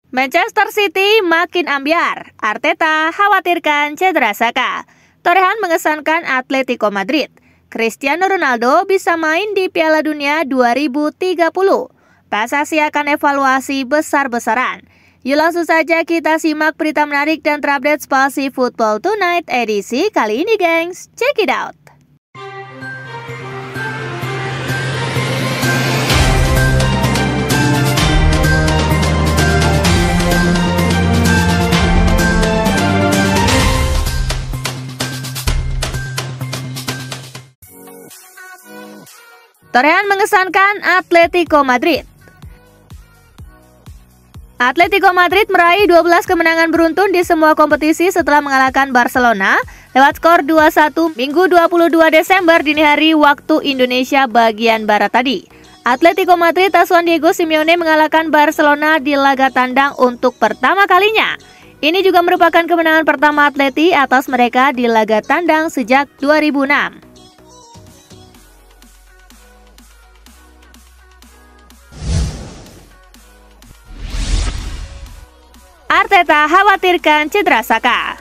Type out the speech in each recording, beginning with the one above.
Manchester City makin ambyar, Arteta khawatirkan cedera Saka. Torehan mengesankan Atletico Madrid. Cristiano Ronaldo bisa main di Piala Dunia 2030. PSSI akan evaluasi besar-besaran. Yuk langsung saja kita simak berita menarik dan terupdate Spasi Football Tonight edisi kali ini, gengs. Check it out. Torehan mengesankan Atletico Madrid. Atletico Madrid meraih 12 kemenangan beruntun di semua kompetisi setelah mengalahkan Barcelona lewat skor 2-1 Minggu 22 Desember dini hari waktu Indonesia bagian barat tadi. Atletico Madrid asuhan Diego Simeone mengalahkan Barcelona di laga tandang untuk pertama kalinya. Ini juga merupakan kemenangan pertama Atleti atas mereka di laga tandang sejak 2006. Arteta khawatirkan cedera Saka.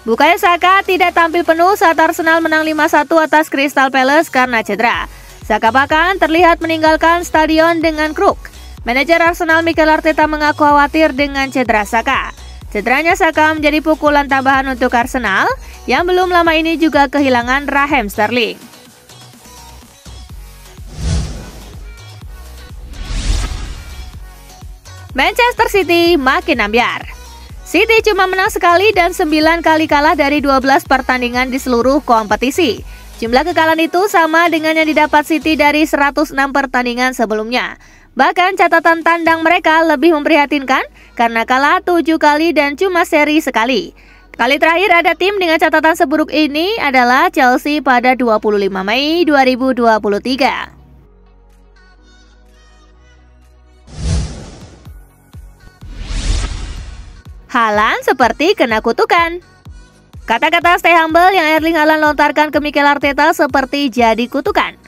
Bukayo Saka tidak tampil penuh saat Arsenal menang 5-1 atas Crystal Palace karena cedera. Saka bahkan terlihat meninggalkan stadion dengan kruk. Manajer Arsenal Mikel Arteta mengaku khawatir dengan cedera Saka. Cederanya Saka menjadi pukulan tambahan untuk Arsenal yang belum lama ini juga kehilangan Raheem Sterling. Manchester City makin ambyar. City cuma menang sekali dan 9 kali kalah dari 12 pertandingan di seluruh kompetisi. Jumlah kekalahan itu sama dengan yang didapat City dari 106 pertandingan sebelumnya. Bahkan catatan tandang mereka lebih memprihatinkan karena kalah 7 kali dan cuma seri sekali. Kali terakhir ada tim dengan catatan seburuk ini adalah Chelsea pada 25 Mei 2023. Haaland seperti kena kutukan. Kata-kata stay humble yang Erling Haaland lontarkan ke Mikel Arteta seperti jadi kutukan.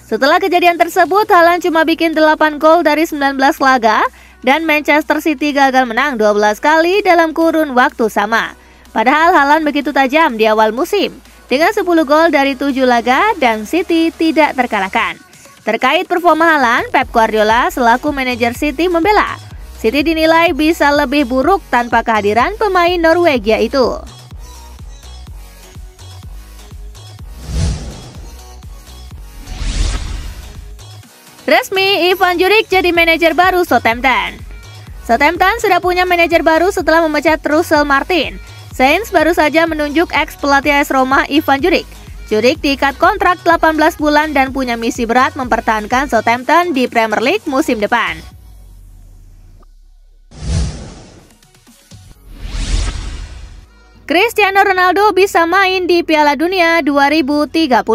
Setelah kejadian tersebut, Haaland cuma bikin 8 gol dari 19 laga dan Manchester City gagal menang 12 kali dalam kurun waktu sama. Padahal Haaland begitu tajam di awal musim dengan 10 gol dari 7 laga dan City tidak terkalahkan. Terkait performa Haaland, Pep Guardiola selaku manajer City membela. City dinilai bisa lebih buruk tanpa kehadiran pemain Norwegia itu. Resmi, Ivan Djuric jadi manajer baru Southampton. Southampton sudah punya manajer baru setelah memecat Russell Martin. Saints baru saja menunjuk ex-pelatih AS Roma Ivan Djuric. Djuric diikat kontrak 18 bulan dan punya misi berat mempertahankan Southampton di Premier League musim depan. Cristiano Ronaldo bisa main di Piala Dunia 2030.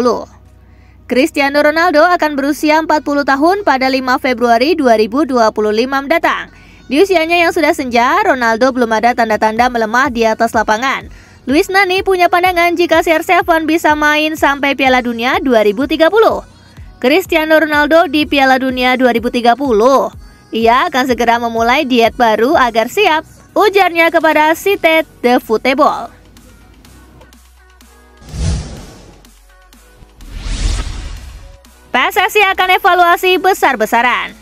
Cristiano Ronaldo akan berusia 40 tahun pada 5 Februari 2025 mendatang. Di usianya yang sudah senja, Ronaldo belum ada tanda-tanda melemah di atas lapangan. Luis Nani punya pandangan jika CR7 bisa main sampai Piala Dunia 2030. Cristiano Ronaldo di Piala Dunia 2030. Ia akan segera memulai diet baru agar siap, ujarnya kepada Cited The Football. PSSI akan evaluasi besar-besaran.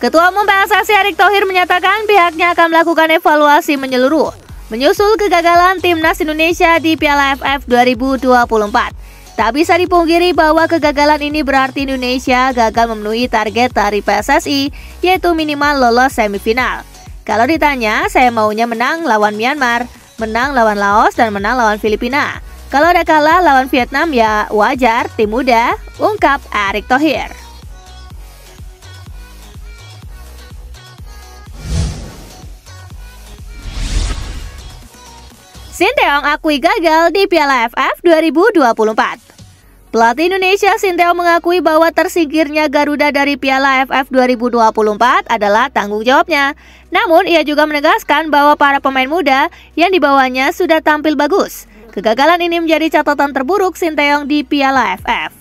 Ketua Umum PSSI Erick Thohir menyatakan pihaknya akan melakukan evaluasi menyeluruh menyusul kegagalan Timnas Indonesia di Piala AFF 2024. Tak bisa dipungkiri bahwa kegagalan ini berarti Indonesia gagal memenuhi target dari PSSI, yaitu minimal lolos semifinal. Kalau ditanya, saya maunya menang lawan Myanmar, menang lawan Laos, dan menang lawan Filipina. Kalau ada kalah lawan Vietnam ya wajar, tim muda, ungkap Erick Thohir. Sinteyong akui gagal di Piala AFF 2024. Pelatih Indonesia Sinteyong mengakui bahwa tersingkirnya Garuda dari Piala AFF 2024 adalah tanggung jawabnya. Namun ia juga menegaskan bahwa para pemain muda yang dibawanya sudah tampil bagus. Kegagalan ini menjadi catatan terburuk Sinteyong di Piala AFF.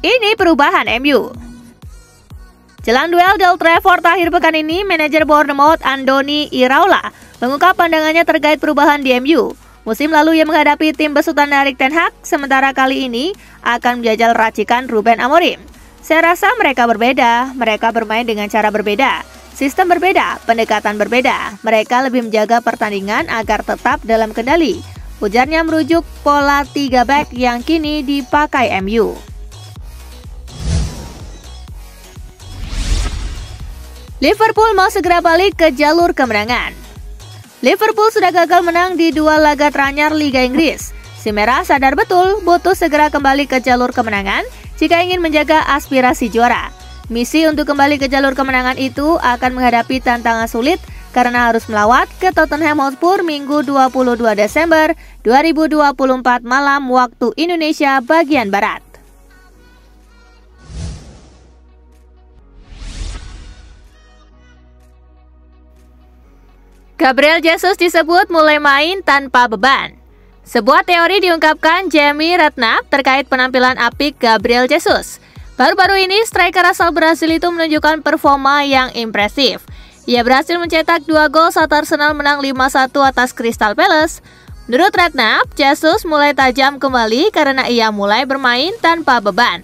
Ini perubahan MU. Jelang duel di Old Trafford akhir pekan ini, manajer Bournemouth Andoni Iraola mengungkap pandangannya terkait perubahan di MU. Musim lalu ia menghadapi tim besutan Erik ten Hag, sementara kali ini akan menjajal racikan Ruben Amorim. Saya rasa mereka berbeda, mereka bermain dengan cara berbeda, sistem berbeda, pendekatan berbeda. Mereka lebih menjaga pertandingan agar tetap dalam kendali. Ujarnya merujuk pola 3 back yang kini dipakai MU. Liverpool mau segera balik ke jalur kemenangan. Liverpool sudah gagal menang di 2 laga teranyar Liga Inggris. Si Merah sadar betul butuh segera kembali ke jalur kemenangan jika ingin menjaga aspirasi juara. Misi untuk kembali ke jalur kemenangan itu akan menghadapi tantangan sulit karena harus melawat ke Tottenham Hotspur Minggu 22 Desember 2024 malam waktu Indonesia bagian Barat. Gabriel Jesus disebut mulai main tanpa beban. Sebuah teori diungkapkan Jamie Redknapp terkait penampilan apik Gabriel Jesus. Baru-baru ini, striker asal Brasil itu menunjukkan performa yang impresif. Ia berhasil mencetak 2 gol saat Arsenal menang 5-1 atas Crystal Palace. Menurut Redknapp, Jesus mulai tajam kembali karena ia mulai bermain tanpa beban.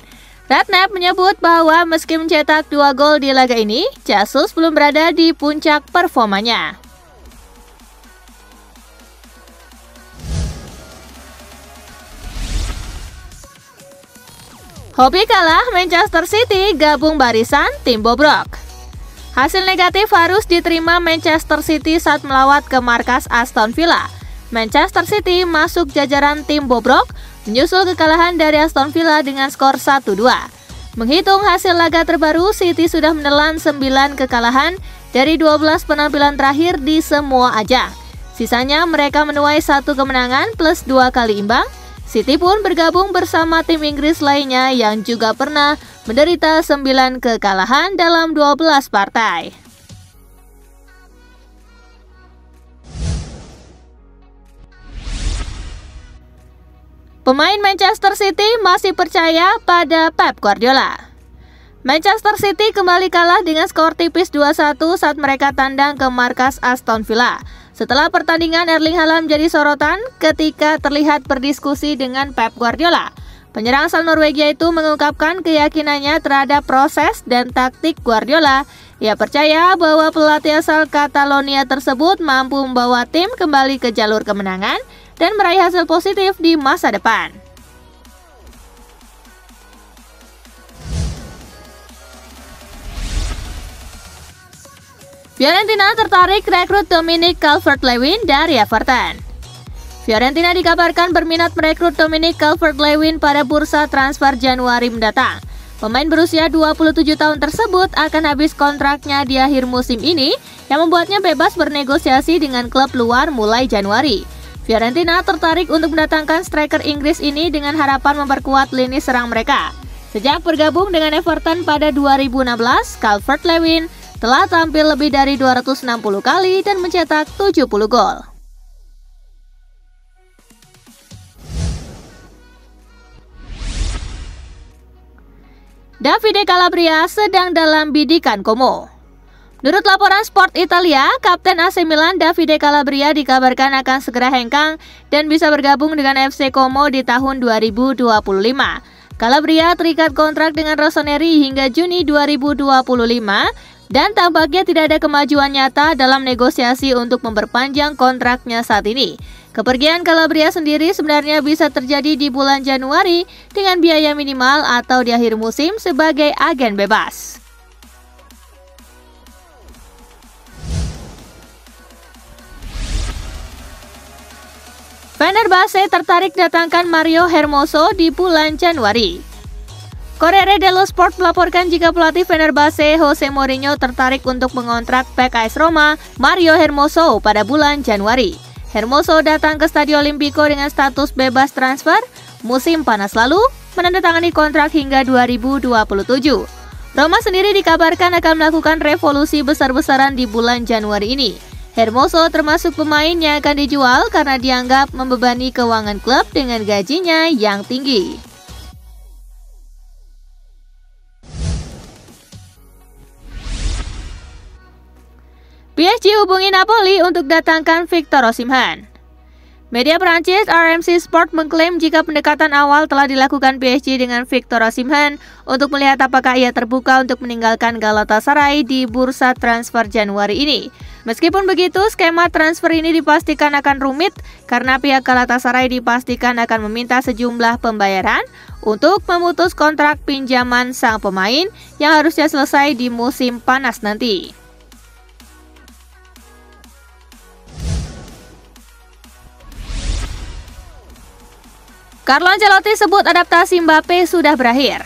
Redknapp menyebut bahwa meski mencetak 2 gol di laga ini, Jesus belum berada di puncak performanya. Hobi kalah, Manchester City gabung barisan tim bobrok. Hasil negatif harus diterima Manchester City saat melawat ke markas Aston Villa. Manchester City masuk jajaran tim bobrok, menyusul kekalahan dari Aston Villa dengan skor 1-2. Menghitung hasil laga terbaru, City sudah menelan 9 kekalahan dari 12 penampilan terakhir di semua ajang. Sisanya mereka menuai 1 kemenangan plus 2 kali imbang. City pun bergabung bersama tim Inggris lainnya yang juga pernah menderita 9 kekalahan dalam 12 partai. Pemain Manchester City masih percaya pada Pep Guardiola. Manchester City kembali kalah dengan skor tipis 2-1 saat mereka tandang ke markas Aston Villa. Setelah pertandingan, Erling Haaland menjadi sorotan ketika terlihat berdiskusi dengan Pep Guardiola. Penyerang asal Norwegia itu mengungkapkan keyakinannya terhadap proses dan taktik Guardiola. Ia percaya bahwa pelatih asal Catalonia tersebut mampu membawa tim kembali ke jalur kemenangan dan meraih hasil positif di masa depan. Fiorentina tertarik rekrut Dominic Calvert-Lewin dari Everton. Fiorentina dikabarkan berminat merekrut Dominic Calvert-Lewin pada bursa transfer Januari mendatang. Pemain berusia 27 tahun tersebut akan habis kontraknya di akhir musim ini, yang membuatnya bebas bernegosiasi dengan klub luar mulai Januari. Fiorentina tertarik untuk mendatangkan striker Inggris ini dengan harapan memperkuat lini serang mereka. Sejak bergabung dengan Everton pada 2016, Calvert-Lewin telah tampil lebih dari 260 kali dan mencetak 70 gol. Davide Calabria sedang dalam bidikan Como. Menurut laporan Sport Italia, Kapten AC Milan Davide Calabria dikabarkan akan segera hengkang dan bisa bergabung dengan FC Como di tahun 2025. Calabria terikat kontrak dengan Rossoneri hingga Juni 2025 dan tampaknya tidak ada kemajuan nyata dalam negosiasi untuk memperpanjang kontraknya saat ini. Kepergian Calabria sendiri sebenarnya bisa terjadi di bulan Januari dengan biaya minimal atau di akhir musim sebagai agen bebas. Fenerbahce tertarik datangkan Mario Hermoso di bulan Januari. Corriere dello Sport melaporkan jika pelatih Fenerbahce Jose Mourinho tertarik untuk mengontrak bek AS Roma Mario Hermoso pada bulan Januari. Hermoso datang ke Stadio Olimpico dengan status bebas transfer musim panas lalu, menandatangani kontrak hingga 2027. Roma sendiri dikabarkan akan melakukan revolusi besar-besaran di bulan Januari ini. Hermoso termasuk pemain yang akan dijual karena dianggap membebani keuangan klub dengan gajinya yang tinggi. PSG hubungi Napoli untuk datangkan Victor Osimhen. Media Prancis RMC Sport mengklaim jika pendekatan awal telah dilakukan PSG dengan Victor Osimhen untuk melihat apakah ia terbuka untuk meninggalkan Galatasaray di bursa transfer Januari ini. Meskipun begitu, skema transfer ini dipastikan akan rumit karena pihak Galatasaray dipastikan akan meminta sejumlah pembayaran untuk memutus kontrak pinjaman sang pemain yang harusnya selesai di musim panas nanti. Carlo Ancelotti sebut adaptasi Mbappe sudah berakhir.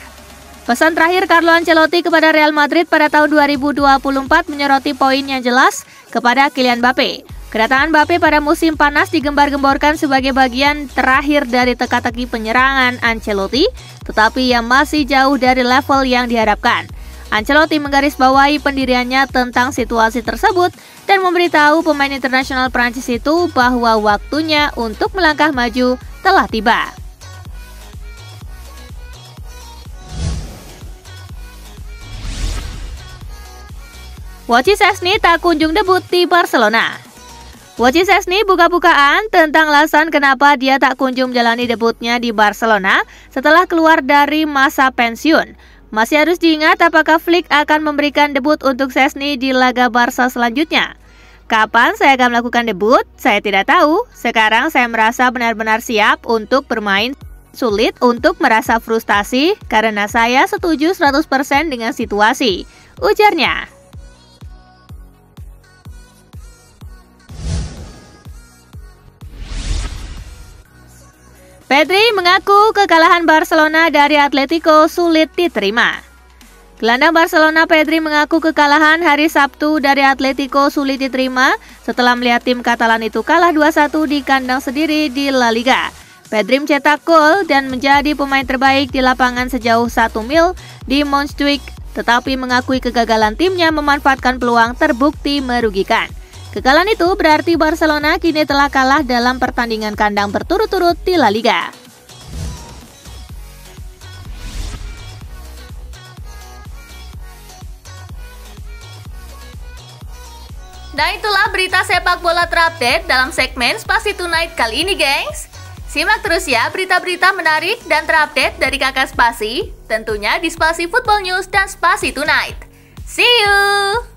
Pesan terakhir Carlo Ancelotti kepada Real Madrid pada tahun 2024 menyoroti poin yang jelas kepada Kylian Mbappe. Kedatangan Mbappe pada musim panas digembar-gemborkan sebagai bagian terakhir dari teka-teki penyerangan Ancelotti, tetapi yang masih jauh dari level yang diharapkan. Ancelotti menggarisbawahi pendiriannya tentang situasi tersebut dan memberitahu pemain internasional Prancis itu bahwa waktunya untuk melangkah maju telah tiba. Wojciech Szczesny tak kunjung debut di Barcelona. Wojciech Szczesny buka-bukaan tentang alasan kenapa dia tak kunjung menjalani debutnya di Barcelona setelah keluar dari masa pensiun. Masih harus diingat apakah Flick akan memberikan debut untuk Szczesny di laga Barca selanjutnya. Kapan saya akan melakukan debut? Saya tidak tahu. Sekarang saya merasa benar-benar siap untuk bermain. Sulit untuk merasa frustasi karena saya setuju 100% dengan situasi, ujarnya. Pedri mengaku kekalahan Barcelona dari Atletico sulit diterima. Gelandang Barcelona Pedri mengaku kekalahan hari Sabtu dari Atletico sulit diterima setelah melihat tim Katalan itu kalah 2-1 di kandang sendiri di La Liga. Pedri mencetak gol dan menjadi pemain terbaik di lapangan sejauh 1 mil di Montjuic, tetapi mengakui kegagalan timnya memanfaatkan peluang terbukti merugikan. Kekalahan itu berarti Barcelona kini telah kalah dalam pertandingan kandang berturut-turut di La Liga. Nah, itulah berita sepak bola terupdate dalam segmen Spasi Tonight kali ini, gengs. Simak terus ya berita-berita menarik dan terupdate dari Kakak Spasi, tentunya di Spasi Football News dan Spasi Tonight. See you!